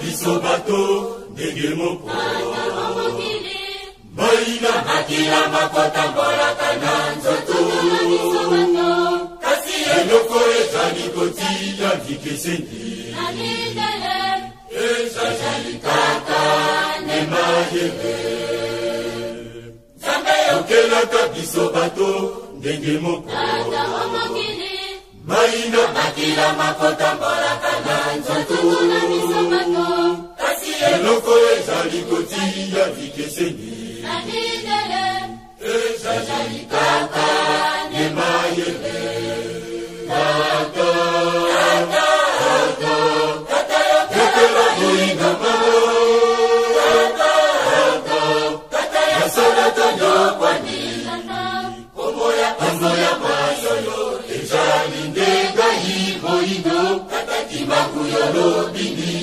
biso bato ndenge moko Maina makila makota mbolaka na nzoto Kasi eloko ezali kotia vikeseni Ezali kaka nemayebe Zambe yokelaka biso bato ndenge moko Maina makila makota mbolaka na nzoto Kasi eloko ezali kotia vikeseni Ezali kaka nemayebe Kata Yokela boinga mamo Kata Yasala tonyo kwani Kombo ya mayoyo Ezali ndenga hiboindo Kata kimaku yolo binini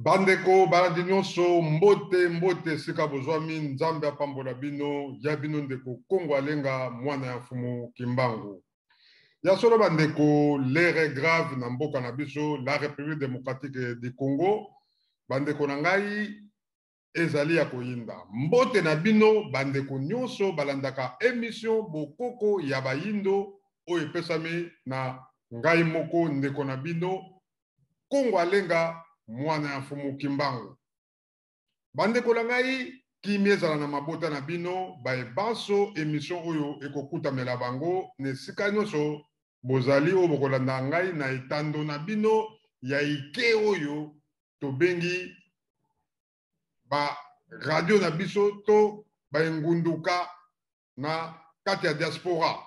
Bandeko balandi nyonso mbote sika bozwami nzambe apambola bino ya bino ndeko Kongo alenga mwana ya mfumu Kimbangu. Ya solo bandeko l'ère grave na mboka na biso la République démocratique du Congo. Bandeko na ngai ezali ya koyinda. Mbote na bino bandeko nyonso balandaka émission bokoko ya bayindo oyo epesami na ngai moko ndeko na bino Kongo alenga mwana ya mfumu Kimbangu. Bandeko na ngai kimi ezala na mabota na bino baebanso émission oyo ekokutamela bango na esika nyonso bozali oyo bokolanda ngai na etando na bino ya ike oyo tobengi ba radio na biso to baengunduka na kati ya diaspora.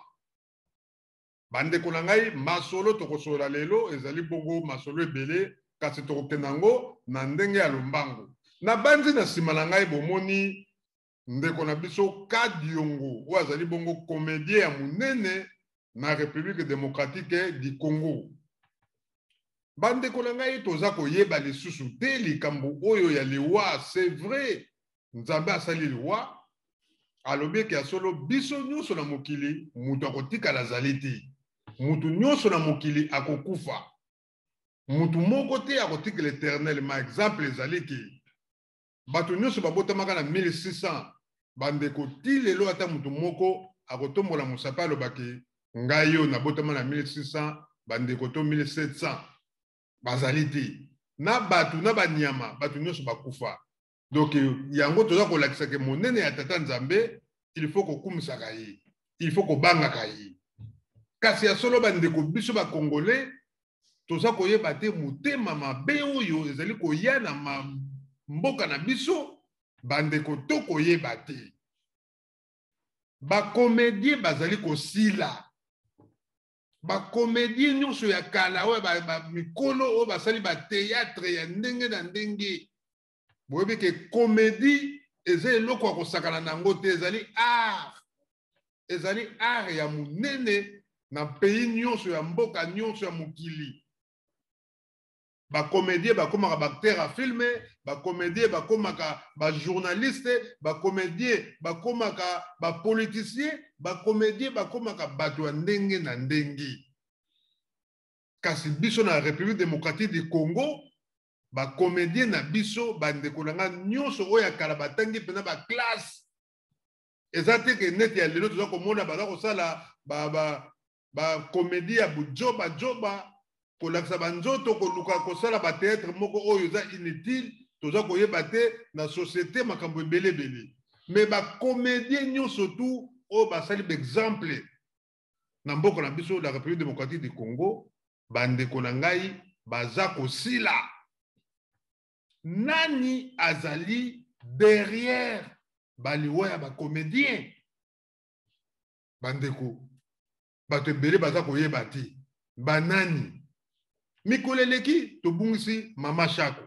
Bandeko na ngai masolo tokosola lelo ezali bongo masolo ebele kasi tokokendango na ndenge ya lombango. Na bandi na sima na ngai bomoni ndeko na biso Kadiongo oyo azali bongo comédien ya munene na République démocratique du Congo. Bandeko na ngai toza koyeba lisusu te likambo oyo ya liwa. C'est vrai nzambe asali liwa alobi ke solo biso nyonso na mokili mutu akotikala azali te. Mutu nyonso na mokili akokufa. Mutu moko te akotikala éternellement. Exemple ezali ke bato nyonso babotamaka na 1600 bandeko ti lelo ata mutu moko akotombola mosapa alobaki ngai yo nabotama na 1600 bandeko to 1700 bazali te. Na bato na banyama bato nyonso bakufa. Donc yango toza kolakisa ke monene ya tata nzambe il faut kokumisaka ye, il faut kobangaka ye. Kasi ya solo bandeko biso ba congolais toza koyeba te motema mabe oyo ezali koya na mboka na biso bandeko to koyeba te. Ba comédien bazali kosila. Ba comédien nyonso ya kala oyo ba mikolo oyo basali ba théâtre ya ndenge na ndenge. Boyebi ke comédie ezali eloko ya kosakana nango te, ezali art. Ezali art ya munene na pays nyonso ya mboka nyonso ya mokili. Ba comédien bakomaka ba acteur à filme, ba comédien bakomaka ba journaliste, ba comédien bakomaka ba politicien, ba comédien bakomaka bato ya ndenge na ndenge. Kasi biso na République démocratique du Congo ba comédien na biso bandeko na nga nyonso oyo akala batangi pena ba classe. Ezate ke net ya lelo toza komona baza kosala ba comédie ya bujoba joba kolakisa banzoto koluka kosala ba théâtre moko oyo za inutile toza koyeba te na société makambo ebele. Mais ba comédien nyonso tu oyo basali exemple na mboka na biso la République démocratique du Congo bandeko na ngai baza kosila. Nani azali derrière baliwa ya ba comédien? Bandeko bato ebele baza koyeba te banani. Mikoleleki tobungisi Mama Shako.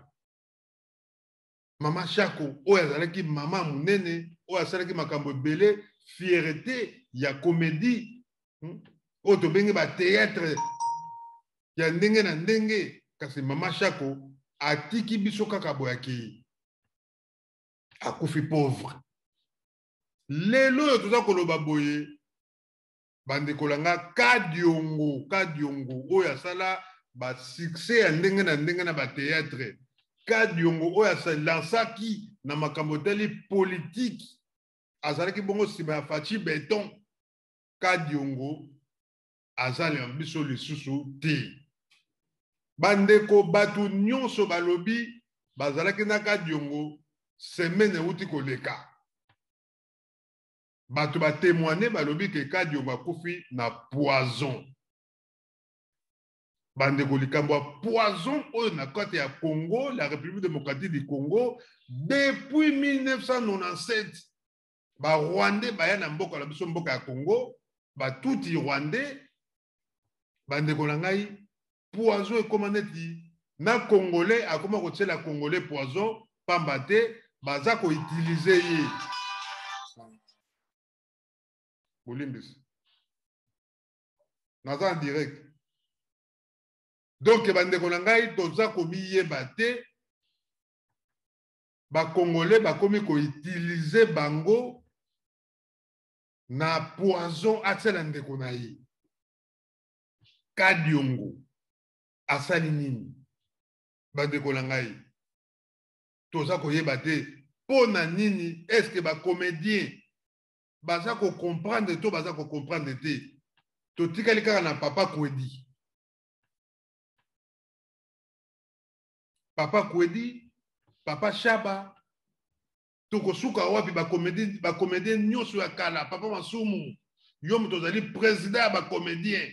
Mama Shako oyo azalaki mama munene oyo asalaki makambo ebele fierté ya comédie oyo tobengi ba théâtre ya ndenge na ndenge. Kasi Mama Shako atiki biso kaka boyaki akufi pauvre. Lelo yo toza koloba boye bandeko langa Kadiongo oyo asala ba succès ya ndenge na ba théâtre. Kadiongo oyo asalansaki na makambo teli politique azalaki bongo sima ya Fachi Beton. Kadiongo azali ambiso lisusu te. Bandeko batu nyonso balobi bazalaki na Kadiongo semaine uti koleka. Batu ba témoigner balobi ke Kadiongo akufi na poison. Bandeko likambo poison oyo na kati ya Congo, la République démocratique du Congo, depuis 1997. Ba Rwandais baya na mboka la biso mboka ya Congo, ba tuti Rwandais, bandeko na ngai poison ekoma neti na Congolais akoma kotiela Congolais poison pamba te baza ko utiliser ye. Bolimbis. Naza en direct. Donc bandeko na ngai toza komi yeba te ba Congolais bakomi ko utiliser bango na poison atsela ndeko na ye. Kadiongo asali nini bandeko na ngai toza koyeba te pona nini est-ce que ba comédien baza ko comprendre to baza ko comprendre te to tikali kaka na Papa Kwedi. Papa Kwedi, Papa Shaba, toko suka wapi ba comédien nyonso ya kala, Papa Masumu, yom tozali président ba comédien.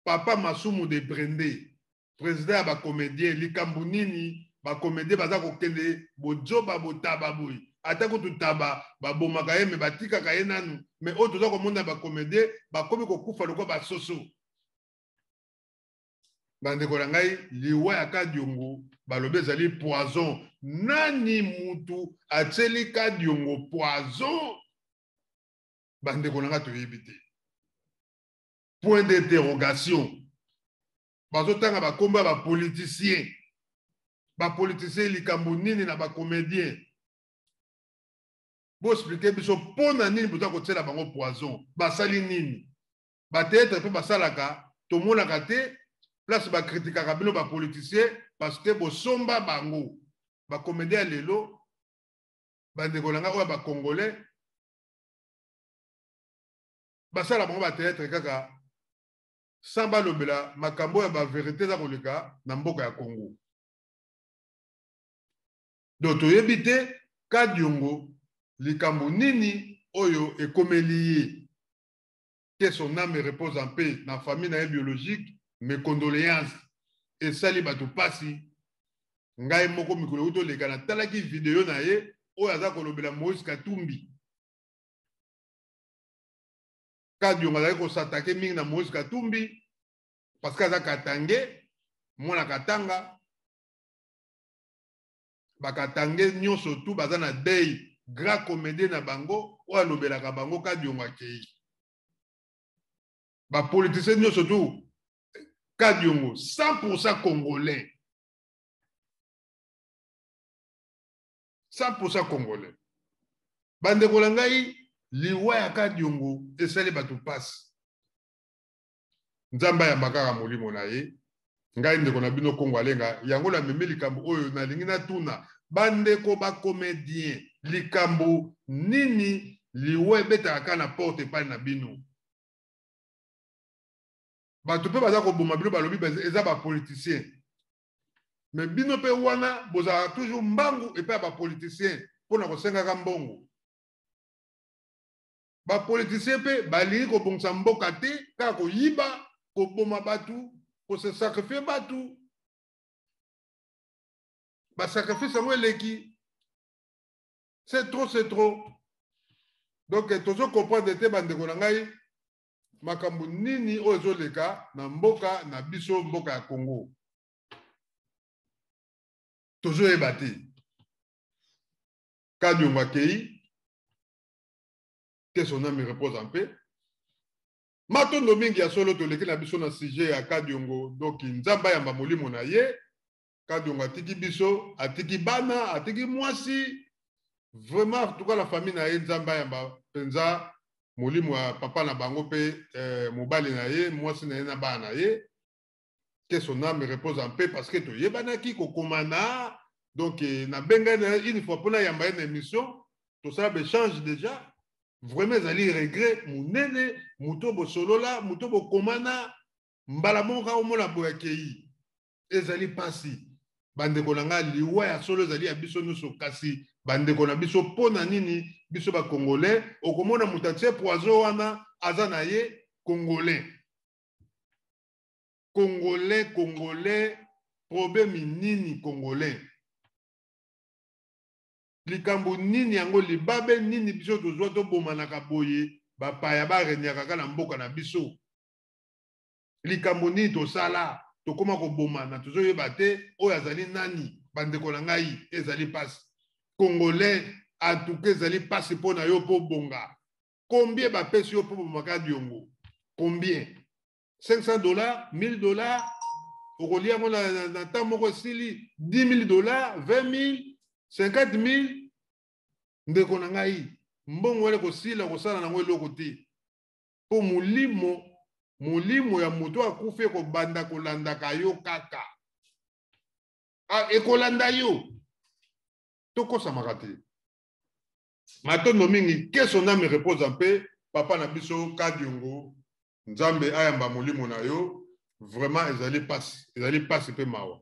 Papa Masumu de Brende, président ba comédien, likambo nini ba comédien baza ko kende bojoba botaba boy. Atako tutaba ba bomaka ye me batika ka ye nanu, mais o toza ko monda ba comédien ba komi ko kufa loko ba soso. Bandeko na ngai liwa ya Kadiongo balobi ezali poison. Nani mutu ateli Kadiongo poison? Bandeko na ngai toyebi te. Point d'interrogation. Bazotanga bakomba ba politicien. Ba politicien likambo nini na ba comédien. Bo expliquer biso pona nini boza kotiela bango poison. Basali nini? Ba théâtre pe basalaka tomonaka te. Place ba critique bino ba politicien parce que bo somba bango ba comédien lelo bandeko langa oya ba congolais basala bango ba théâtre kaka samba lobela makambo ya ba vérité za koleka na mboka ya Congo. Donc toyebi te Kadiongo likambo nini oyo ekomeli que son âme repose en paix na famille na biologique. Mes condoléances et sali bato pasi ngai moko mikolo uto leka na talaki video na ye oyo aza kolobela Moïse Katumbi. Kadiongo azali kosatake mingi na Moïse Katumbi parce que aza katange mwana katanga bakatange nyonso tu baza na dei grand comédien na bango oyo alobelaka bango Kadiongo akei ba politicien nyonso tu Kadiongo 100% congolais. 100% congolais. Bandeko na ngai liwa ya Kadiongo esali bato pasi. Nzamba ya makaka molimo na ye. Ngai ndeko na bino Kongo alenga yango na memi likambo oyo na lingi na tuna bandeko ba comédien likambo nini liwa betaka na porte pa na bino. Bato pe baza ko boma bino balobi eza ba politicien. Mais bino pe wana boza toujours mbangu et pas ba politicien pona ko senga ka mbongo. Ba politicien pe bali ko bongsa mboka te ka ko yiba ko boma batu ko se sacrifier batu. Ba sacrifice ngo eleki. C'est trop. Donc tozo comprendre te bandeko na ngai makambo nini ozo leka na mboka na biso mboka ya Congo. Tozo ebate. Kadiongo akei que son âme repose en paix. Matondo mingi ya solo toleki na biso na sujet ya Kadiongo donc nzamba ya molimo na ye. Kadiongo atiki biso, atiki bana, atiki mwasi. Vraiment, en tout cas, la famille na ye nzamba ya penza molimo ya papa na bango pe mobali na ye mwasi na ye na bana na ye que son âme repose en paix parce que to yebanaki kokomana donc na benga une fois pour la yamba une émission tout ça change déjà vraiment ezali regret munene muto bosolola muto bokomana mbala moka omona boyakei ezali pasi bandeko na nga liwa ya solo ezali ya biso nyonso kasi bandeko na biso pona nini biso ba congolais okomona mutatie poison wana aza na ye congolais problème nini congolais likambo nini yango libabe nini biso tozwa tobomanaka boye bapaya barenyaka kaka na mboka na biso likambo nini tosala tokoma kobomana tozoyeba te oyo azali nani bandeko na ngai ezali pasi congolais atuka ezali pasi mpo na yo mpo bonga combien bapesi yo mpo bomaka diongo combien $500 $1000 okolia yango na ntango moko esili $10,000 $20,000 $50,000 ndeko na ngai mbongo wale kosila kosala nango eloko te mpo molimo ya moto akufi ekobanda kolandaka yo kaka ekolanda yo tokosamaka te matondo mingi ke son âme repose en paix papa na biso Kadiongo nzambe ayamba molimo na yo vraiment ezali pasi mpe mawa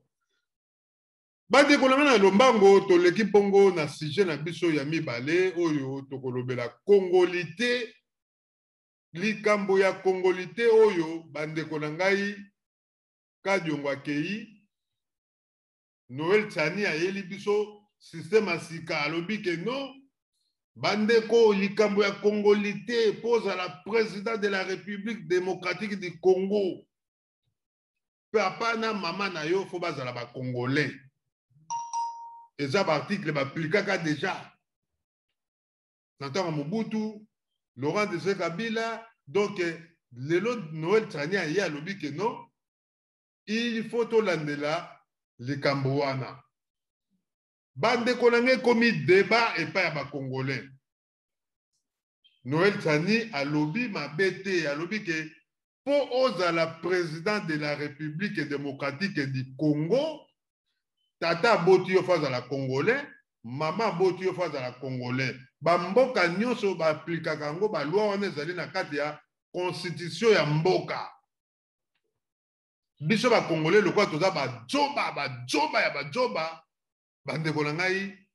bandeko na nga na lombango toleki mpongo na sujet na biso ya mibale oyo tokolobela kongolité likambo ya kongolité oyo bandeko na ngai Kadiongo akei Noël Tsani ayeli biso système asika alobi ke no bandeko likambo ya kongolité pose à la président de la République démocratique du Congo papa na mama na yo fo bazala ba congolais eza ba article ba aplikaka déjà ntango Mobutu Laurent Désiré Kabila donc lelo Noël Tsani aye alobi ke non il faut tolandela likambo wana bandeko na ngai komi débat epai ya ba congolais Noël Tsani alobi mabe te alobi ke po ozala président de la République démocratique du Congo tata boti yo faza la congolais mama boti yo faza la congolais bamboka nyonso baaplikaka yango balwa wana ezali na kati ya constitution ya mboka biso bacongolais lokwa toza bajoba ya bajoba bandeko na ngai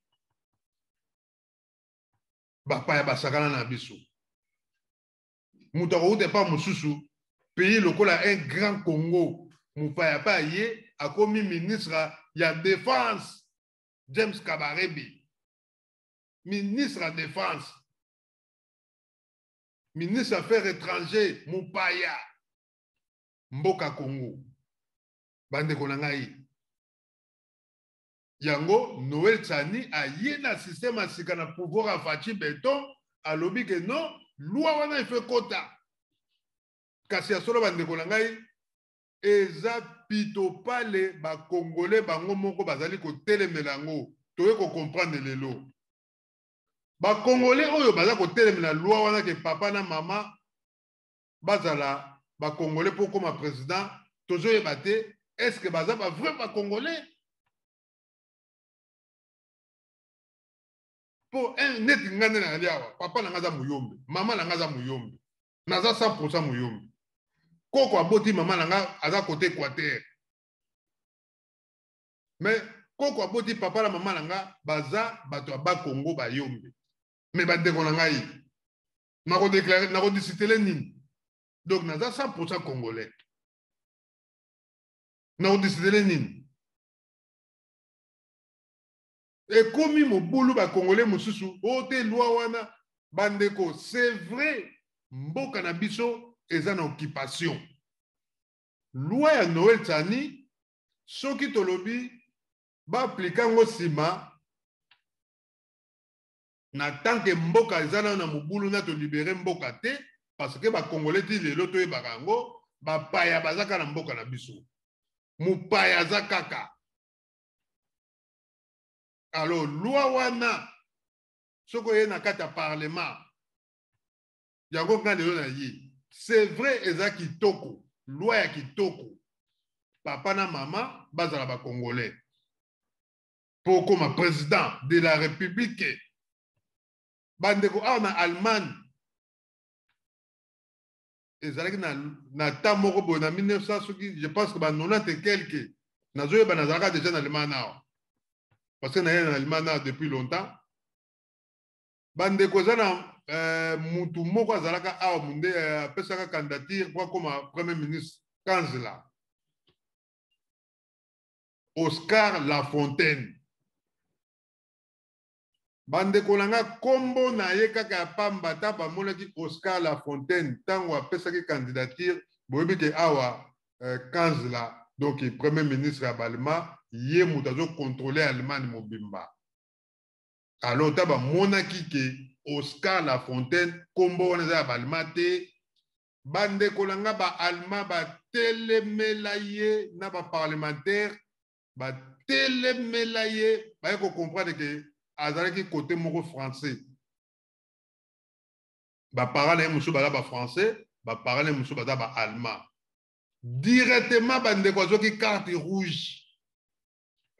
bapaya basakana na biso moto akouta epa mosusu pays lokola un grand Congo mopaya pa ye akomi ministre ya défense James Kabarebe ministre ya défense ministre affaires étrangères mopaya mboka Congo bandeko na ngai yango Noël Tsani aye na système asika na pouvoir à Fachi Beton alobi ke non loi wana ife kota kasi ya solo bandeko na ngai eza pito pale ba congolais bango moko bazali kotelemela yango toye comprendre lelo ba congolais oyo baza kotelemela loi wana ke papa na mama bazala ba congolais pour comme président tozoyeba te est-ce que baza ba vrai ba congolais pour un neti ngane na aliawa papa na ngaza muyombe mama na ngaza muyombe naza 100% muyombe koko aboti mama na nga aza côté Équateur mais koko aboti papa na mama na nga baza bato ya ba Congo bayombe mais bandeko na ngai nako déclarer nako disitele nini donc naza 100% congolais nako disitele nini ekomi mobulu ba congolais mosusu ote loi wana bandeko c'est vrai mboka na biso eza na occupation loi ya Noël Tsani soki tolobi baaplika ngo nsima na tanke mboka eza na mobulu na tolibere mboka te parce que bacongolais ti lelo toyebaka yango bapaya baza kaka na mboka na biso mopaya aza kaka alors loi wana soki oye na kati ya parlement yango nga lelo na ye c'est vrai eza kitoko loi ya kitoko papa na mama bazala ba congolais pour comme président de la république bandeko awa na Allemagne ezalaki na temps moko boye na 1900 soki je pense que ba 90 et quelque nazoyeba nazalaka déjà na Allemagne awa parce que naye na Allemagne awa depuis longtemps bandeko eza na mutu moko azalaka awa munde apesaka candidature kwa koma premier ministre kansela Oscar Lafontaine bandeko nanga kombo na ye kaka ya pamba ta bamonaki Oscar Lafontaine ntango apesaki candidature boyebi ke awa kansela donc premier ministre ya balma ye moto azokontrole Allemagne mobimba alors ta bamonaki ke Oscar Lafontaine kombo wana eza ya balma te bandeko nanga ba-allemand batelemela ye na baparlementaire batelemela ye baye kocomprendre ke azalaki côté moko français baparent na ye mosusu baza bafrançais baparent na ye mosusu baza baallemand directement bandeko azwaki carte rouge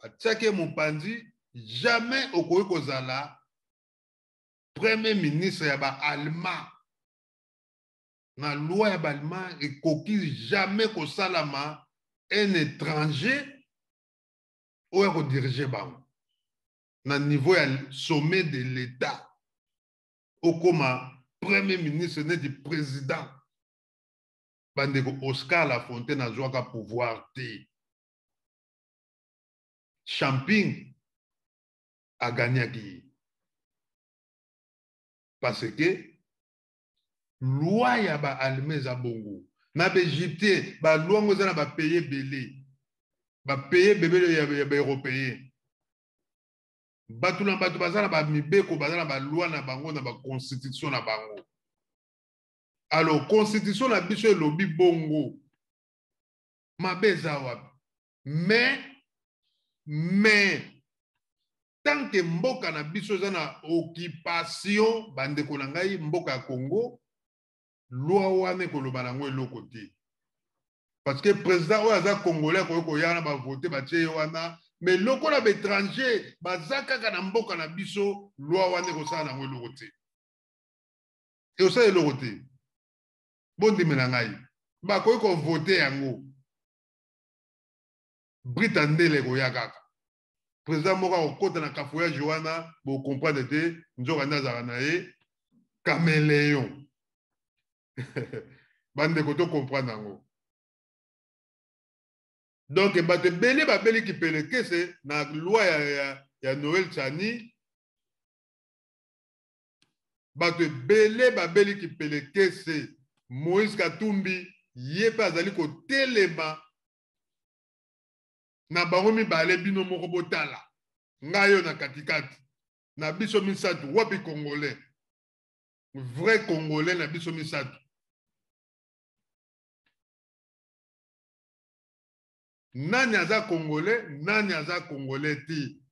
batiaki ye mopanzi jamais okoki kozala premier ministre ya baallemand na loi ya baallemand ekoki jamais kosalama un étranger oyo akodirige bango na niveau ya sommet de l'état okoma premier ministre neti président bandeko Oscar Lafontaine azwaka pouvoir te Champing aganyaki parce que loi ya ba-allemand eza bongo na baegyptien baloi ngo eza na bapaye ebele bapaye ebele ya baeuropéen bato na bato baza na bamibeko baza na baloi na bango na baconstitution na bango alors constitution na biso elobi bongo mabe eza wapi mais tant que mboka na biso eza na occupation bandeko na ngai mboka ya Congo loi wana ekoloba nango eloko te parce que président oyo aza congolais akoki koya na bavote batie ye wana mais lokola baétranger baza kaka na mboka na biso loi wana ekosala nango eloko te ekosala eloko te bondimela ngai bakoki kovote yango Brita Ndele ekoya kaka président moko akokota na kafoyage wana bokomprendre te nzoka nde azalaka na ye caméléon bandeko tocomprendre yango donc bato ebele babeliki pelekese na loi ya Noël Tchani bato ebele babeliki pelekese Moïse Katumbi ye mpe azali kotelema na bango mibale bino moko botala ngai yo na katikati na biso misato wapi congolais vrai congolais na biso misato nani aza congolais ti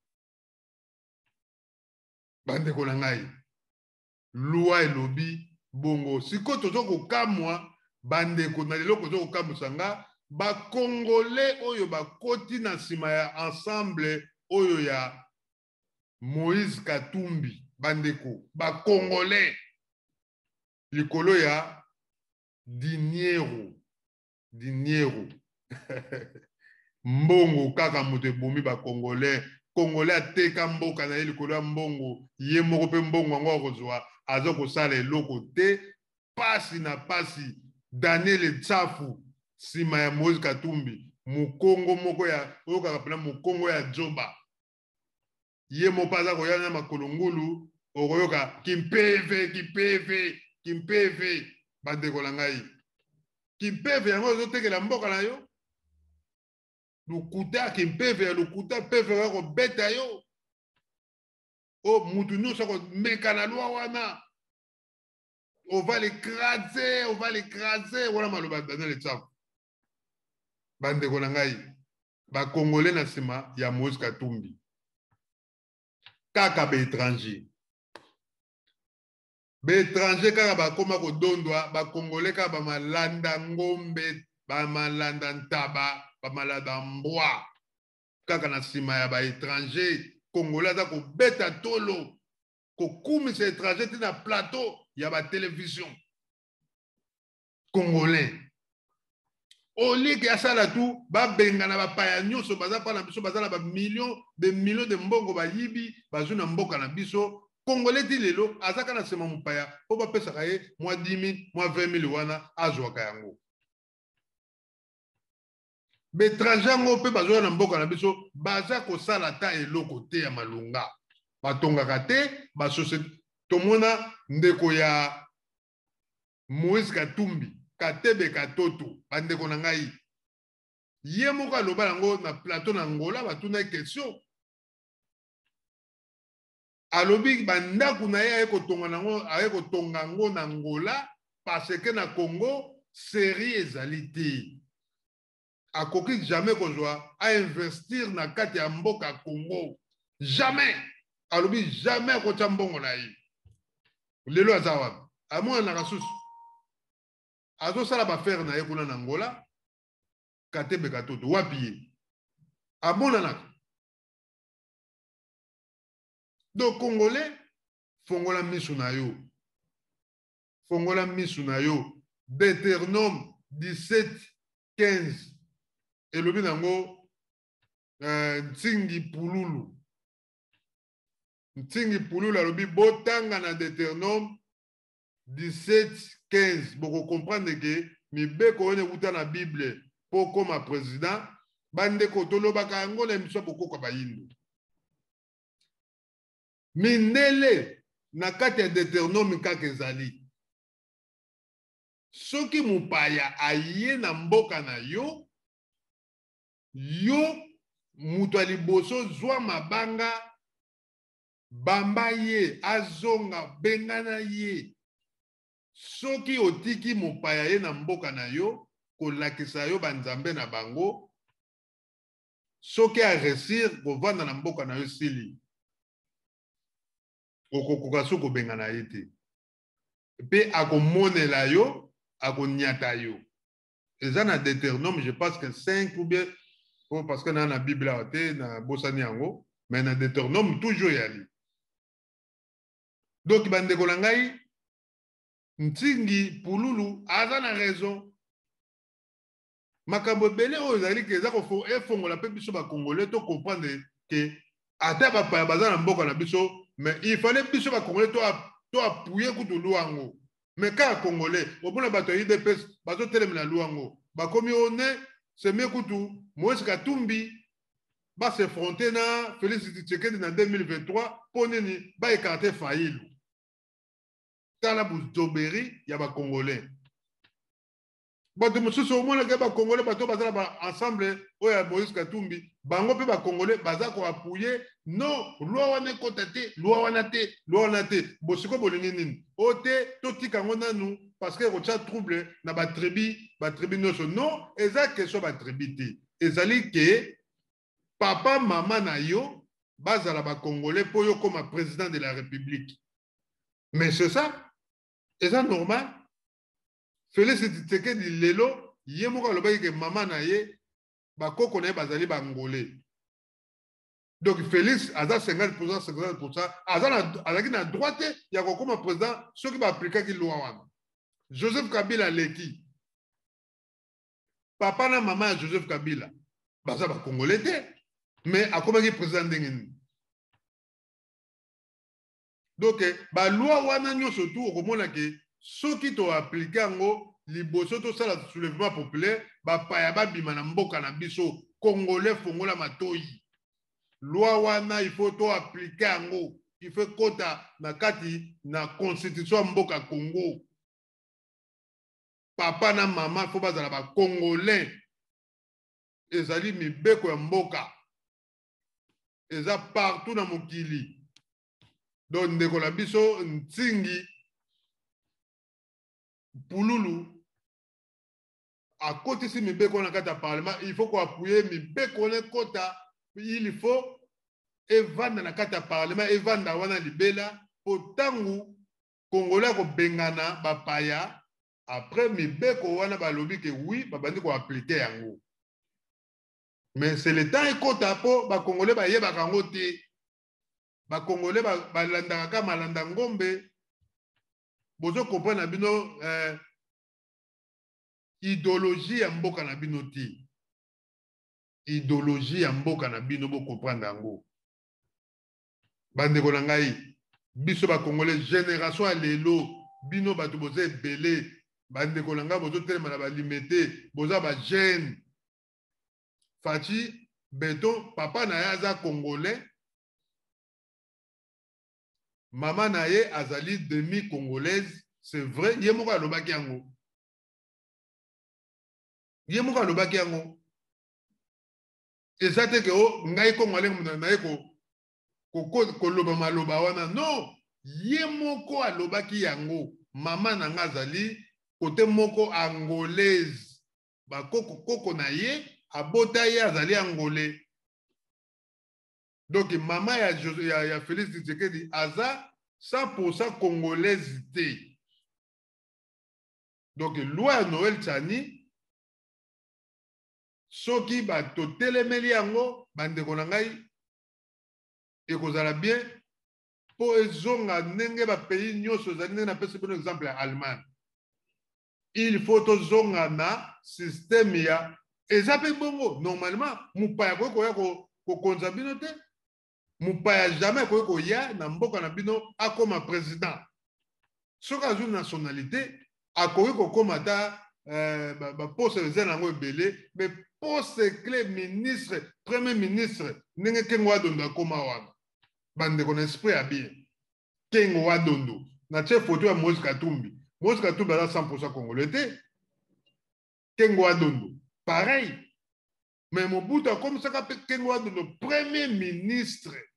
bandeko na ngai loi elobi bongo sikoyo tozo kokamwa bandeko na lelo kozo kokamwisa nga bakongolais oyo bakoti na nsima ya ensemble oyo ya Moïse Katumbi bandeko bakongolais likolo ya Diniero mbongo kaka moto ebomi bakongolais congolais ateka mboka na ye likolo ya mbongo ye moko mpe mbongo yango akozwa aza kosala eloko te pasi na pasi Daniel Tsafu nsima ya Moïse Katumbi mokongo moko ya oyo kaka mpena mokongo ya Joba ye moko aza koya na makolo ngulu okoyoka kimpeve bandeko na ngai kimpeve yango ozotekela mboka na yo lukuta kimpeve ya lukuta peve ya kobeta yo o mutu nyonso akomeka na lwa wana on va l'écraser wana maloba Daniel Tsafu bandeko na ngai bakongolais na nsima ya Moïse Katumbi kaka baétranger Bétranger kaka bakoma kodondwa ba congolais kaka bamalanda ngombe bamalanda ntaba bamalanda mbwa kaka na nsima ya baétranger congolais aza kobeta tolo kokumisa étranger te na plateau ya batelevizio congolais olike asala tu babengana bapaya nyonso baza mpa na biso baza na bamillion de mbongo bayibi bazwi na mboka na biso congolais ti lelo azaka na nsima mopaya mpo bapesaka ye mwa 10 000 mwa 20 000 wana azwaka yango bétranger yango mpe bazwaka na mboka na biso baza kosala ta eloko te ya malunga batongaka te basosiété tomona ndeko ya Moïse Katumbi Katebe Katoto bandeko na ngai ye moko aloba yango na plateau na Angola batuna question alobi bandako na ye aye kotonga yango na Angola parce que na Congo série ezali te akoki jamais kozwa a investir na kati ya mboka Congo jamais alobi jamais akotya mbongo na ye lelo aza wapi amonanaka susu azosala bafere na ye kuna na Angola Katebe Katoto wapi ye amonanaka donc congolais fongola misu na yo fongola misu na yo Deutéronome 17:15 elobi nango ntingi pululu alobi botanga na Deutéronome 17:15 boko comprendre ke mibeko oyo ekuta na Bible po koma président bandeko tolobaka yango na émission bokoka bayindo mindele na kati ya Deutéronome kaka ezali soki mopaya aye na mboka na yo yo mutu ya liboso zwa mabanga bamba ye azonga bengana ye soki otiki mopaya ye na mboka na yo kolakisa yo banzambe na bango soki aresir kovanda na mboka na yo sili okokoka so kobengana ye te mpe akomonela yo akonyata yo eza na Deutéronome je pense que 5 ou bien parce que na Bible awa te na bosani yango mais na Deutéronome toujours yali donc bandeko na ngai ntingi pululu aza na raison makambo ebele oyo ezali ke eza efongola mpe biso bakongolais to comprendre ke ata bapaya baza na mboka na biso mais il fallait biso bakongolais to apuye kutu lwango mais kaka congolais omona bato ya UDPS bazotelemela lwango bakomi one seme kutu Moïse Katumbi basefronte na Félix Tshisekedi na 2023 mpo nini baekarte failu tala buzoberi ya bakongolais bato mosusu omonaka bakongolais bato bazala ba ensemble oyo ya Moïse Katumbi bango mpe bakongolais baza koapuye non lwa wana ekota te lwa wana te bosiko bolingi nini o te totika yango nanu parce que ekotya trouble na batribi nyonso non eza question batribi te ezali ke papa mama na yo bazala bakongolais mpo yo koma président de la république mais c'est ça eza normal Félix Tshisekedi lelo ye moko alobaki ke mama na ye bakoko na ye bazali bangolais donc Félix aza 50% azalaki na droit te ya kokoma président soki baaplikaki loi wana Joseph Kabila aleki papa na mama ya Joseph Kabila baza bakongolais te mais akomaki président ndenge nini donc baloi wana nyonso tu okomona ke soki toaplike yango liboso tosala soulèvement populaire bapaya babima na mboka na biso congolais fongola matoyi loi wana il faut toaplike yango il faut kota na kati na constitution ya mboka Congo papa na mama fo bazala bakongolais ezali mibeko ya mboka eza partout na mokili donc ndeko na biso ntingi pululu akotisi mibeko na kati ya parlement il faut koapuye mibeko na kota il faut evanda na kati ya parlement evanda wana libela po tangu Congolais ko bengana bapaya après mibeko wana balobi ke oui babandi ko appliquer yango. Mais c'est le temps ekota po ba Congolais ba yeba kango te. Ba Congolais ba landaka ka malanda ngombe. Bozo comprendre bino idéologie ya mboka na bino ti. Idéologie ya mboka na bino bo comprendre yango. Bandeko na ngai biso ba Congolais génération ya lelo bino bato boza ebele bandeko na ngai bozo telema na balimete boza ba jeune Fachi Beton papa na ye aza Congolais maman na ye azali demi congolaise c'est vrai ye moko alobaki yango eza te ke o ngai Congolais na ye koloba maloba wana non ye moko alobaki yango mama na nga azali kote moko angolaise bakoko na ye abota ye azali angolais donc mama ya Félix Tshisekedi aza 100% congolaise te donc loi ya Noël Tchani soki bato telemeli yango bandeko na ngai ekozala bien po ezonga ndenge ba pays nyonso ezali ndenge na pesi bino exemple ya Allemagne il faut tozonga na système ya eza pe bongo normalement mupaya koya kokonza bino te mupaya jamais koya na mboka na bino akoma président soki azwi nationalité akoki kokoma ta baposte eza nango ebele mais poste clé ministre premier ministre ndenge kengo wadondo akoma wana bandeko na esprit ya bien kengo wadondo na tie photo ya Moïse Katumbi aza 100% congolais te kengo wadondo pareil mais Mobutu akomisaka pe kengo wadondo premier ministre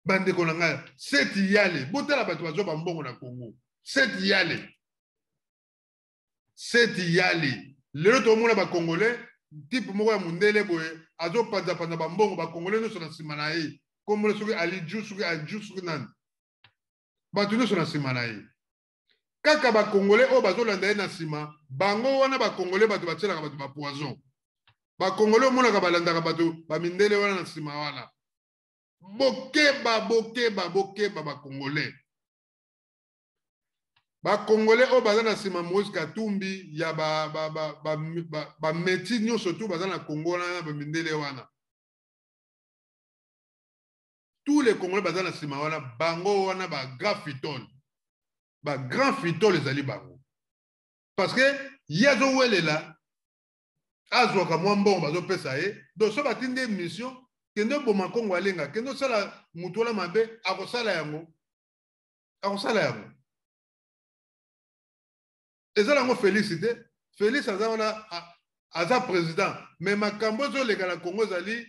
bandeko na ngai seti yale botala bato bazwa bambongo na Congo seti yale lelo tomona ba Congolais type moko ya mundele boye azopanza bambongo ba Congolais nyonso na nsima na ye komona soki Ali Diouf soki Adjou soki nani bato nyonso na nsima na ye kaka ba Congolais oyo bazolanda ye na nsima bango wana ba Congolais bato batielaka bato ba poison ba Congolais omonaka balandaka bato bamindele wana na nsima wana bokeba ba Congolais Congolais oyo baza na nsima Moïse Katumbi ya bameti nyonso tu baza na Congo wana bamindele wana tous les Congolais baza na nsima wana bango wana grand fitole ezali bango parce que ye azowelela azwaka mwa mbongo bazopesa ye donc so batindi émission kende boma Kongo alenga kende osala mutu wana mabe akosala yango eza nango Félix te Félix aza wana aza président mais makambo ezoleka na Congo ezali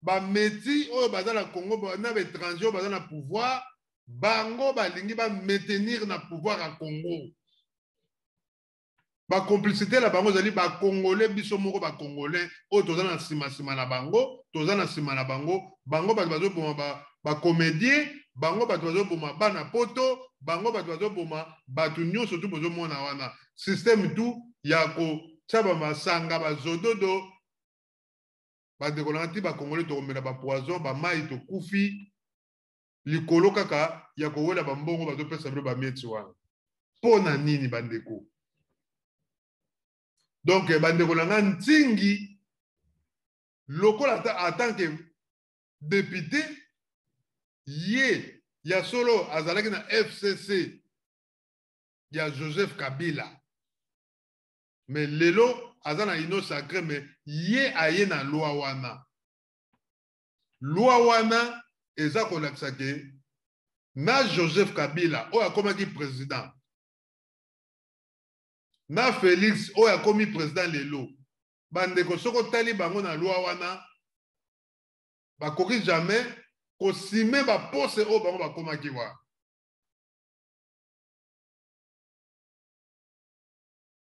bameti oyo baza na Congo na baétranger oyo baza na pouvoir bango balingi maintenir na pouvoir ya Congo bacomplicité na bango ezali bacongolais biso moko bacongolais oyo toza na nsima na bango bango bato bazoboma bacomédien bango bato bazoboma bana poto bango bato bazoboma bato nyonso tu bozomona wana système tu ya kotia bamasanga bazododo bandeko na nti bacongolais tokomela bapoison bamai tokufi likolo kaka ya kowela bambongo bazopesa bino bamieti wana mpo na nini bandeko donc bandeko na nga ntingi lokola en tant que député ye ya solo azalaki na FCC ya Joseph Kabila mais lelo aza na ino sacré mais ye aye na loi wana eza kolakisa ke na Joseph Kabila oyo akomaki président na Félix oyo akomi président lelo bandeko soko tali bango na loi wana bakoki jamais kosime bapose oyo bango bakomaki wa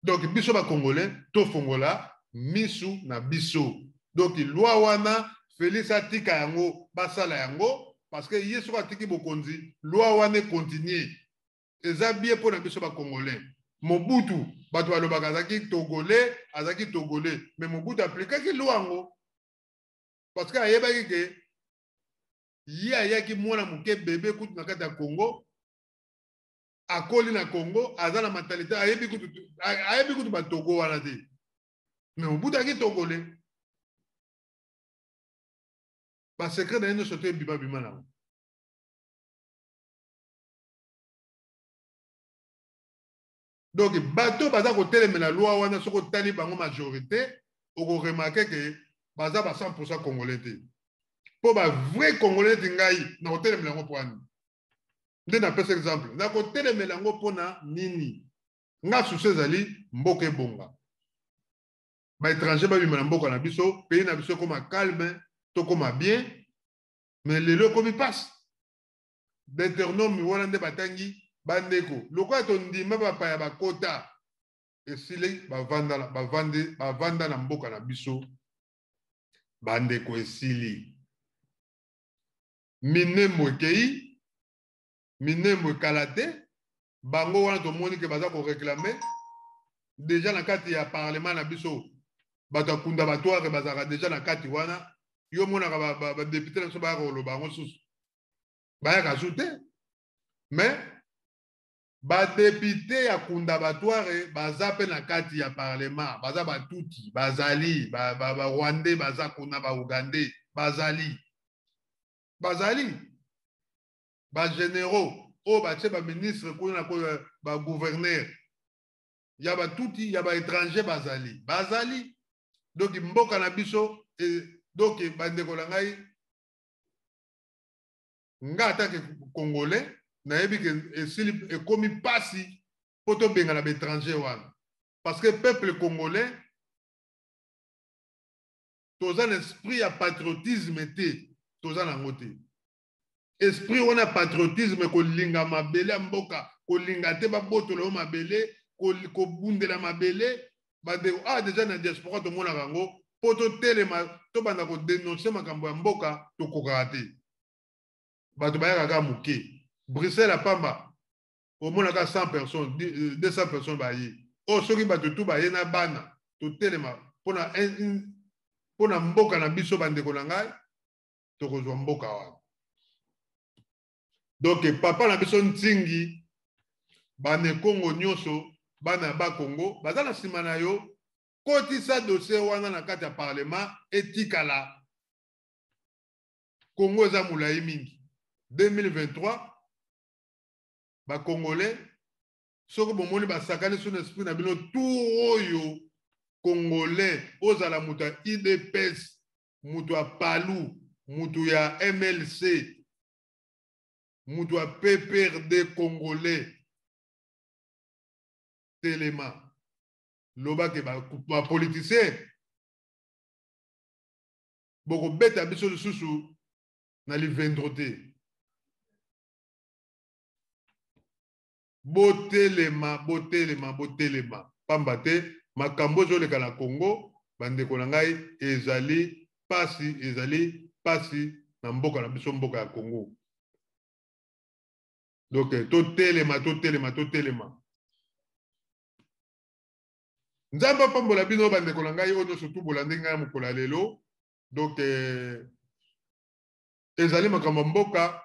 donc biso bacongolais tofongola misu na biso donc loi wana Félix atika yango basala yango parce que ye soko atiki bokonzi loi wana continue eza bien pour na biso ba congolais. Mobutu bato balobaka azaki togolais, azaki togolais, mais Mobutu aplikaki lwango parce que ayebaki ke ye ayaki mwana moke bebe kutu na kati ya Congo, akoli na Congo, aza na mentalité ayebi kutu ba Togo wana te, mais Mobutu aki togolais. Ba secret na yeno sote bima bima na. Donc bato baza ko telemela loi wana soko tali bango majorité, oko remarquer que baza ba 100% congolais te. Po ba vrai congolais ngai na ko telemela ngo poani. Nde na pesa exemple, na ko telemela ngo pona nini? Nga succès zali mboke bonga. Ba étranger ba bima na mboka na biso, pays na biso comme calme, to comme bien, mais lelo comme il passe. Deutéronome wana nde batangi bandeko lokola tondima bapaya bakota esili bavanda na mboka na biso bandeko esili minembo ekei minembo ekala te bango wana tomoni ke baza koreklame deja na kati ya parlement na biso bato akunda batware bazalaka deja na kati wana yo monaka badepute na biso bayaka koloba yango susu bayaka su te mais badepute ya kundabatoire baza mpe na kati ya parlement baza batuti bazali barwandais baza kuna baugandais bazali bagénéraux oyo batie baministre kuna na bagouverneur ya batuti ya baétranger bazali donc mboka na biso donc bandeko na ngai nga atake congolais nayebi ke esili ekomi pasi po tobenga na baétranger wana parce que peuple congolais toza na esprit ya patriotisme te toza nango te esprit wana patriotisme kolinga mabele ya mboka kolinga te babotolo yo mabele kobundela mabele bandeko deja na diaspora tomonaka yango po totelema tobanda kodenonse makambo ya mboka tokokaka te bato bayaka kaka moke Bruxelles apamba omonaka 100 personnes 200 personnes baye oyo soki bato tu baye na bana totelema mpona mboka na biso bandeko na ngai tokozwa mboka wana donc papa na biso ntingi bane Kongo nyonso bana ya bakongo baza na nsima na yo kotisa dossier wana na kati ya parlement etikala Kongo eza molai mingi 2023 bakongolais soki bomoni basakani so na esprit na bino tour oyo congolais ozala moto ya idps moto ya palu moto ya mlc moto ya pprd congolais telema lobake bapoliticien bokobeta biso lisusu na livendro te botelema pamba te makambo ezoleka na Congo bandeko na ngai ezali pasi na mboka na biso mboka ya Congo donc totelema nzambe apambola bino bandeko na ngai oyo nyonso tubolandi ngai mokolo ya lelo donc ezali makambo mboka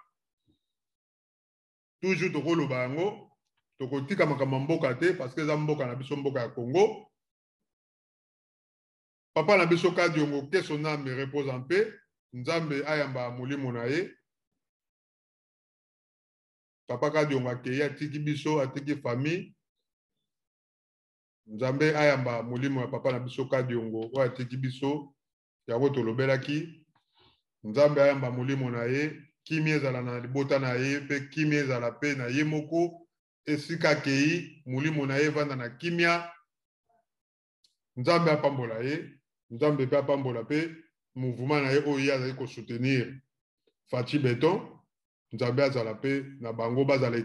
toujours tokoloba yango tokotika makambo mboka te parce que eza mboka na biso mboka ya Congo papa na biso Kadiongo que son âme repose en paix nzambe ayamba molimo na ye papa Kadiongo akei atiki biso atiki famille nzambe ayamba molimo ya papa na biso Kadiongo oyo atiki biso yango tolobelaki nzambe ayamba molimo na ye kimia ezala na libota na ye mpe kimia ezala mpe na ye moko esika akei molimo na ye evanda na kimia nzambe apambola ye nzambe mpe apambola mpe mouvement na ye oyo ye azali kosoutenir Faci Beton nzambe azala mpe na bango bazala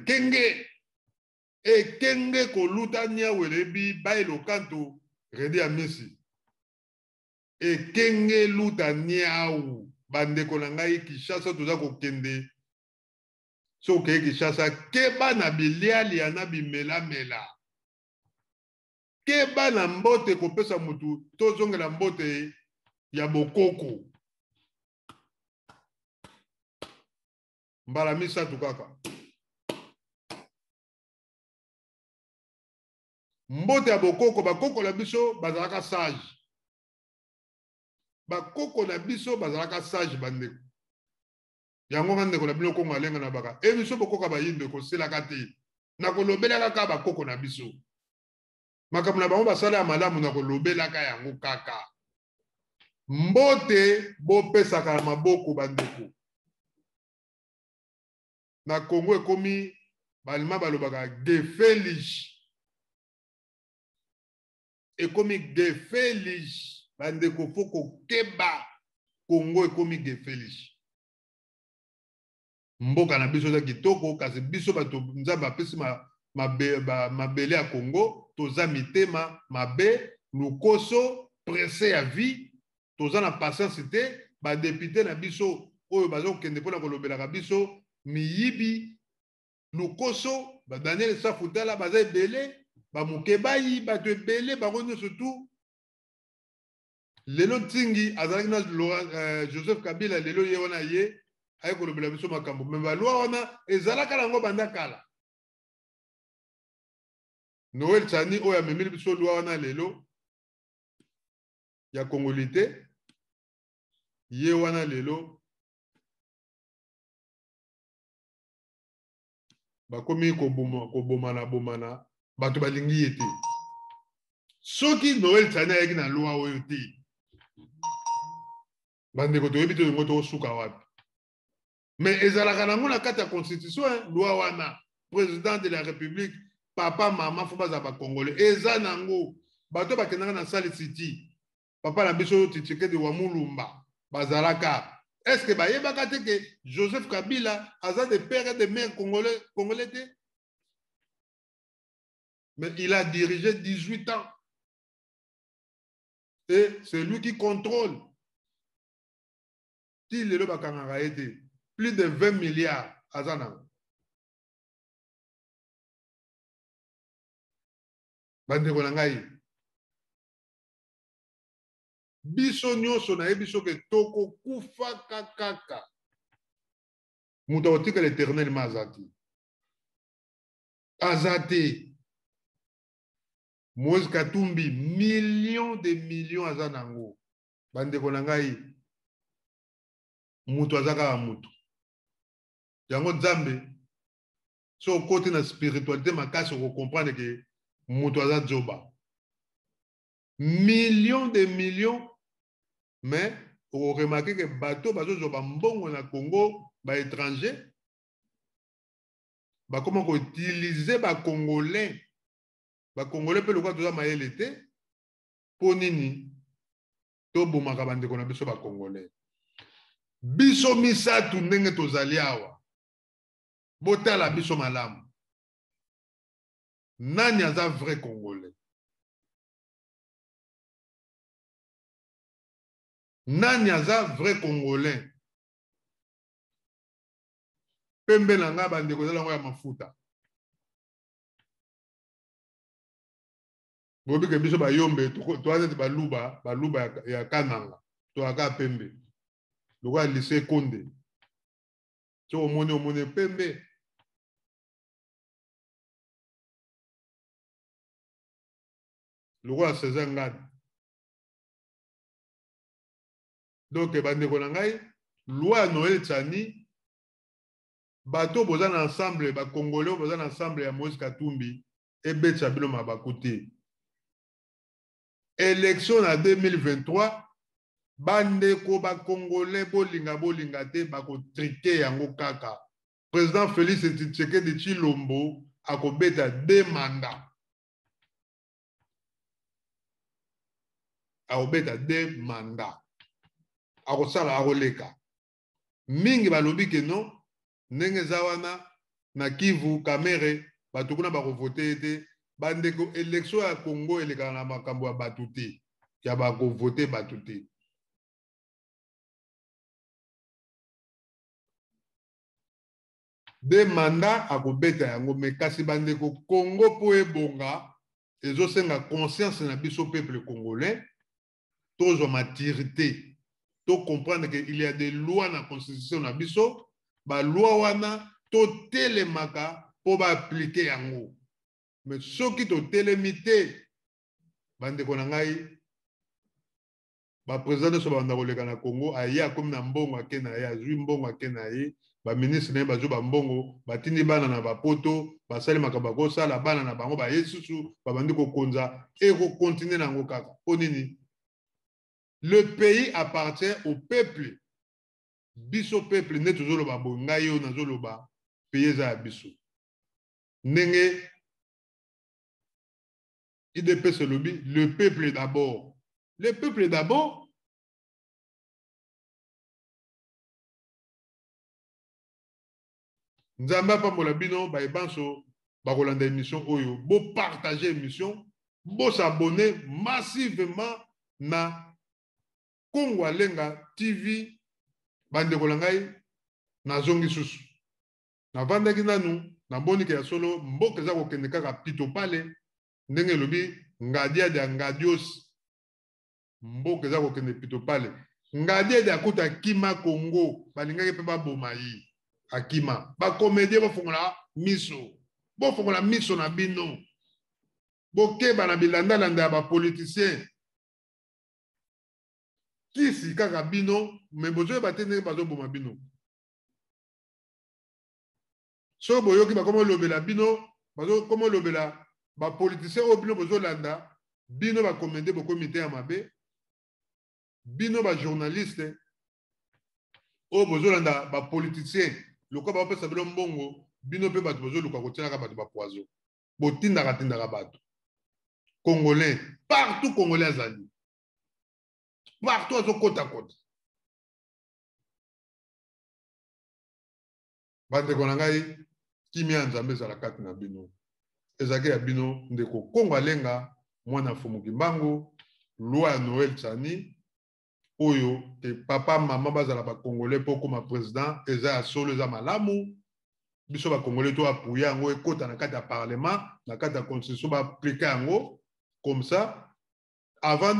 ekenge koluta niawu elebi baelokanto redi ya misi ekenge luta niawu bandeko na ngai Kinshasa toza kokende so ke Kinshasa keba na biliali na bimela mela keba na mbote kopesa mutu tozongela mbote ya bokoko mbala misatu kaka mbote ya bokoko bakoko na biso bazalaka sage bakoko na biso bazalaka sage bandeko yango bandeko na bino kongo alenga na baka biso bokoka bayinde koselaka te na kolobelaka kaka bakoko na biso makambo na bango basala ya malamu na kolobelaka yango kaka mbote bopesaka na maboko bandeko na Congo ekomi balima balobaka gefelish ekomi gefelish bandeko foko keba Congo ekomi gefelish mboka na biso za kitoko kasi biso bato nzambe apesi mabele ya Congo toza mitema mabe lukoso presse ya vie toza na patience te badepute na biso oyo bazokende mpona kolobelaka biso miyibi lukoso Daniel Safutala baza ebele bamukebayi bato ebele bango nyonso tu lelo ntingi azalaki na Joseph Kabila lelo ye wana ye aye kolobela biso makambo me balwa wana ezalaka nango banda kala Noel Tsani oyo amemeli biso lwa wana lelo ya kongolite ye wana lelo bakomi kobomana bato balingi ye te soki Noel Tsani ayaki na lwa oyo te bandeko toyebi te yango tokosuka wapi mais ezalaka nango na kati ya constitution loi wana président de la république papa mama fo baza bakongole eza nango bato bakendaka na sale city papa na biso Tshisekedi wa Mulumba bazalaka est-ce que bayebaka te ke Joseph Kabila aza de père et de mère congolais te mais il a dirigé 18 ans et c'est lui qui contrôle ti lelo bakangaka ye te plus de 20 milliards aza nango bandeko na ngai biso nyonso nayebi soki tokokufaka kaka moto akotikala éternellement aza te Moïse Katumbi millions de millions aza nango bandeko na ngai moto aza kaka moto yango nzambe so okoti na spiritualité makasi okocomprendre ke moto aza zoba millions de millions mais okoremarke ke bato bazozoba mbongo na Congo baétranger bakoma koutilize bakongolais mpe lokola toza mayele te mpo nini tobomaka bandeko na biso bakongolais biso misatu ndenge tozali awa botala biso malamu nani aza vrai congolais nani aza vrai congolais pembe na nga bandeko ezala yango ya mafuta bobike biso bayombe toaza te baluba ya kananga toaka pembe lokola lycée Konde so omoni pembe lokola César Ngadi donc bandeko na ngai loi ya Noel Tsani bato boza na ensemble bakongolais boza na ensemble ya Moïse Katumbi ebetisa bino mabaku te élection na 2023 bandeko bakongolais bolinga te bakotrike yango kaka président Félix Tshisekedi Tshilombo akobeta 2 mandats akobeta 2 mandats akosala akoleka mingi balobi ke non ndenge eza wana na Kivu Kamere bato kuna bakovote ete bandeko élection ya Congo elekaka na makambo ya bato te ya bakovote bato te de mandat akobeta yango me kasi bandeko Congo po ebonga ezosenga conscience na biso peuple congolais tozwa maturité to comprendre que il y a des lois na constitution na biso ba loi wana to telemaka po ba appliquer yango mais soki to telemité bandeko na ngai ba président so banda koleka na Congo aya comme na mbongo akena ya zwi mbongo akena ye ba ministre na bazo ba mbongo batindi bana na bapoto basali makaba ko sala bana na bango ba yesusu ba bandi ko konza et ko continuer nango kaka ponini le pays appartient au peuple biso peuple ne tozolo ba bonga yo na zolo ba pays za biso ndenge IDPS lobby le peuple d'abord. Le peuple d'abord. Nzamba pambola bino ba ebanso ba kolanda émission oyo bo partager émission bo s'abonner massivement na Congo Alenga TV bande kolangai na zongi susu na vandaki nanu na bonike ya solo mboka za kokende kaka pito pale ndenge lobi ngadia de ngadios mboka za kokende pito pale ngadia de akuta kima Congo balingaki pe baboma yi akima ba comédien bofongola miso na bino bokeba na bilanda ya ba politicien kisi kaka bino me bozoye batende bazoboma bino so boyoki bakomo lobela bino bazokomo lobela ba politicien o bino bozolanda bino ba comédien bokomi te ya mabe bino ba journaliste o bozolanda ba politicien loko ba pesa bilo mbongo bino pe bato bozoluka kotiaka bato ba poison botindaka bato congolais partout congolais azali partout azokota bandeko na ngai kimia nzambe ezala kati na bino ezalaki ya bino ndeko Congo Alenga mwana Fumu Kimbangu loi ya Noël Tsani oyo te papa mama bazala ba congolais po koma président eza ya solo eza malamu biso ba congolais to apuya yango ekota na kati ya parlement na kati ya constitution ba appliquer yango comme ça avant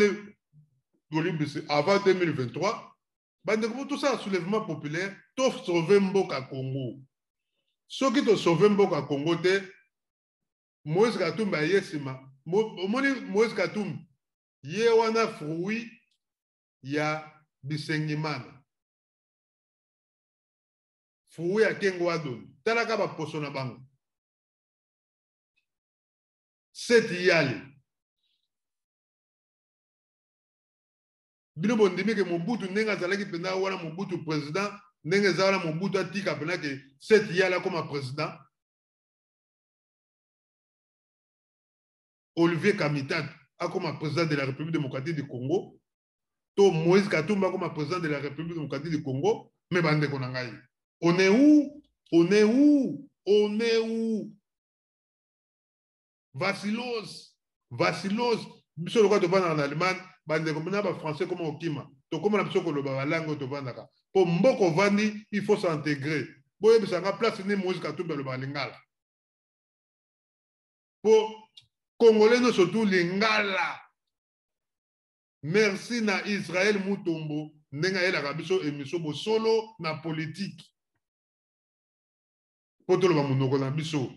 2023 bandeko tout ça soulèvement populaire to sauver mboka Congo soki to sauver mboka Congo te Moïse Katumbi ayesima omoni Moïse Katumbi ye wana fruit ya bisengimana fruit ya kengo adoni talaka ba poso na bango seti yali bino bondimi ke Mobutu ndenge azalaki pena wana Mobutu président ndenge ezala Mobutu atika pena ke seti yali comme président Olivier Kamitatu comme président de la République démocratique du Congo to Moïse Katumbi comme président de la République démocratique du Congo mais bande konangai on est où Vassilos biso lokwa to bana en Allemagne bande komona ba français comme okima to comme na biso ko loba langue to bandaka po mboko vandi il faut s'intégrer boye bisanga place ni Moïse Katumbi loba lingala po congolais no surtout lingala merci na Israël Mutombo ndenge ayelaka biso émission bo solo na politique po toloba monoko na biso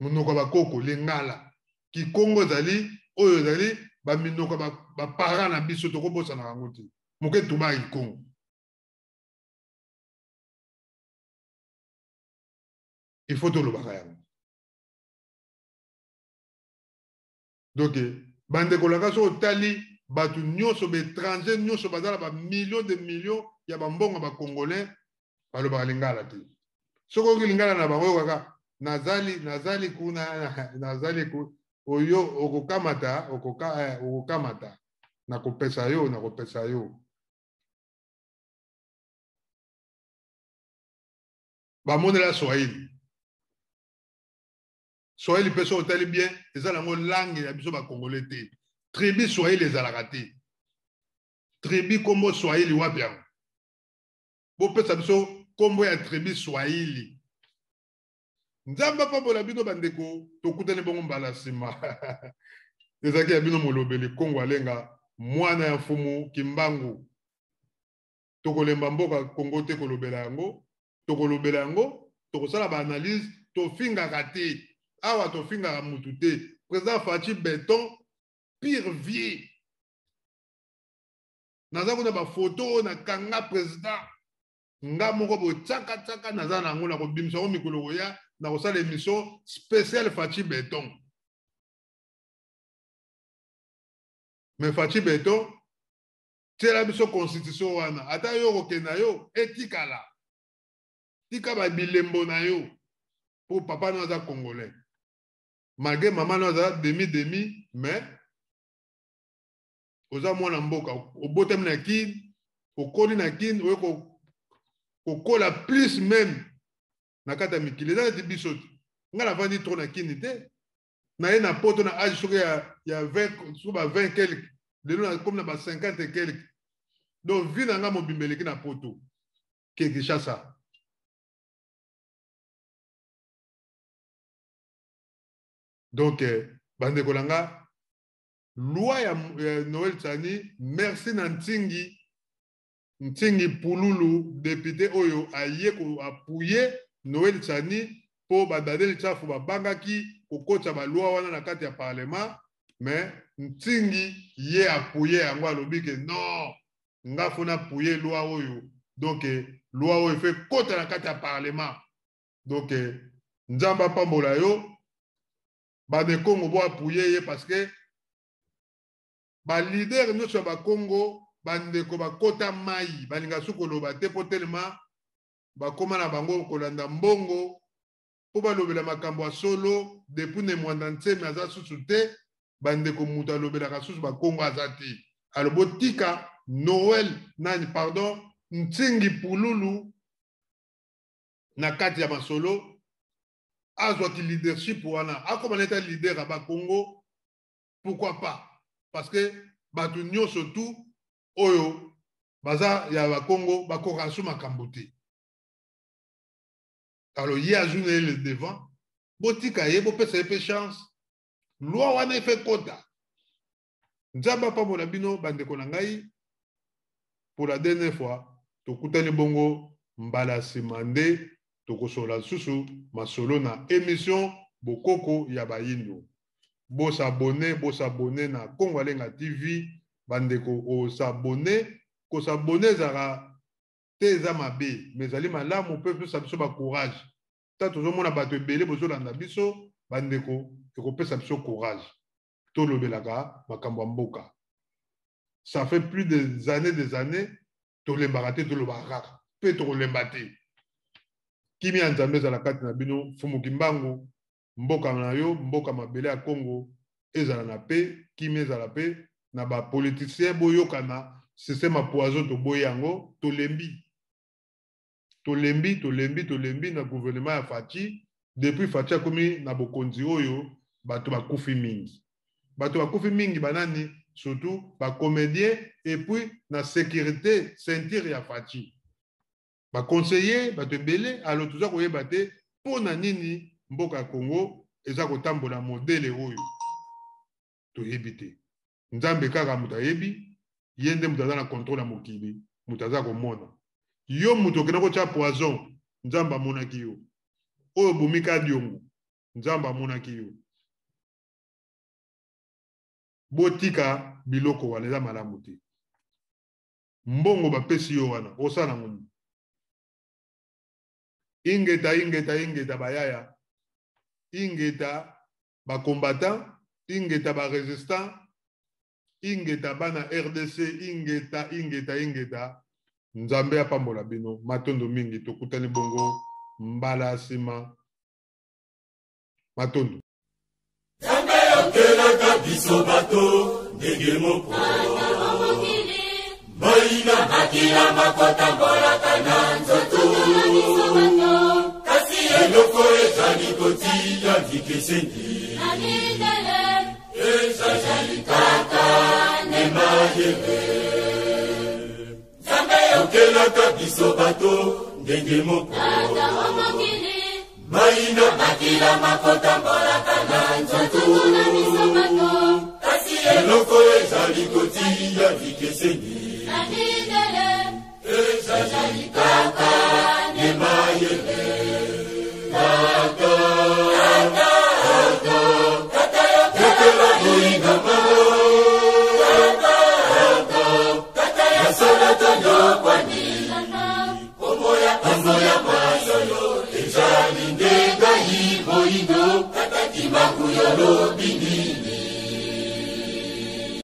monoko bakoko lingala ki Congo ezali oyo ezali baminoko bapara na biso tokobosana yango te moke tubaki Congo il faut tolobaka yango donc bandeko laka so otali bato nyonso baétranger nyonso bazala ba millions de millions ya bambongo ba congolais balobaka lingala te soki oki lingala na bango kaka nazali kuna nazali ku oyo okokamata nakopesa yo bamonela Swahili pe so otali bien ezala ngo langue ya biso ba congolais te tribu Swahili ezalaka te tribu kombo Swahili wapi yango bopesa biso kombo ya tribu Swahili. Nzamba pambola bino bandeko tokutani bongo mbala sima. Ezaki ya bino molobeli Kongo alenga mwana ya mfumu Kimbangu. Tokolemba mboka Kongo te kolobela yango, tokolobela yango, tokosala ba analyse, tofinga kate. Awa tofinga mutu te. Président Fachi Beton pire vie. Naza kuna ba photo na kanga président. Nga moko bo tsaka naza na ngona ko bimisa ko mikolo ya na ko sala émission spéciale Fachi Beton. Mais Fachi Beton tela biso constitution wana ata yo kokenda yo etikala. Tika ba bilembo na yo pour papa no za congolais. Malgré maman no za demi mais oza mwana mboka obotem na kin okoli na kin oyeko kokola plus même na kata mikili na biso ngala vandi trop na kin te na ye na poto na âge soki ya 20 sur ba 20 quelque de nous comme na ba 50 et quelque donc vi na nga mobimbeleki na poto quelque chassa donc bande kolanga loi ya Noël Tsani merci na Ntingi Pululu député oyo aye ko appuyer Noël Tsani po badadeli tsafu babangaki kokota ba loi wana na kati ya parlement mais Ntingi ye appuyer yango alobi ke non nga fona appuyer loi oyo donc loi oyo fait kota na kati ya parlement donc nzamba pambola yo bande Congo bo appuyer ye parce que ba leader nyonso ba Congo bandeko bakota mai balinga sukoloba te po tellement bakoma na bango kolanda mbongo po balobela makambo ya solo depuis ne mwanda nseme aza susu te bandeko mutu alobelaka susu bakongo aza te alobotika Noël nani pardon Ntingi Pululu na kati ya masolo azwaki leadership wana akoma neta leader ya bakongo pourquoi pas parce que batu nyonso tout oyo baza ya bakongo bakoka su makambo te alors ye ajune le devant botika ye bopesa ye pe chance loi wana efe kota nzamba pambola bino bandeko na ngai pour la dernière fois tokutani bongo mbala nsima nde tokosola susu masolo na émission bokoko ya bayindo bosabone na Congo Alenga TV bandeko osabone ko s'abonner zara te za mabe mais ali malamu peuple sa biso ba courage ta tozomona bato ebele bozolanda biso bandeko ekopesa biso courage to lobelaka makambo ya mboka ça fait plus des années to lembaka te to lobaka pe to lemba te kimi ya nzambe za la kati na bino Fumu Kimbangu mboka na yo mboka mabele ya Congo ezala na pe kimi ezala pe na ba politicien boyokana système poison to boyango to lembi na gouvernement ya Fachi depuis Fachi akomi na bokonzi oyo bato bakufi mingi banani surtout ba comédien et puis na sécurité ceinture ya Fachi ba conseiller bato belé alors tout ça koyeba te pona nini mboka Congo eza kotambola modèle oyo to yebite nzambe kaka mutayebi yende mutaza na contrôle ya mokili mutaza komona yo muto kena ko tia poison nzamba monaki yo oyo bomika diongo nzamba monaki yo botika biloko wana eza malamu te mbongo bapesi yo wana osala ngoni ingeta bayaya ingeta ba combattant ingeta ba résistant ingeta bana RDC ingeta nzambe apambola bino matondo mingi tokutani bongo mbala sima matondo Zambe okela biso bato ndenge moko Boina makila makota mbola kana nzoto Kasi eloko ezali kotia ndikesendi Ezali kaka nemayebe Zambe okela biso bato ndenge moko Tata omokili maina makila makotambolaka na nzoto Tuna misobato kasi eloko ezali kotia bikeseni Nani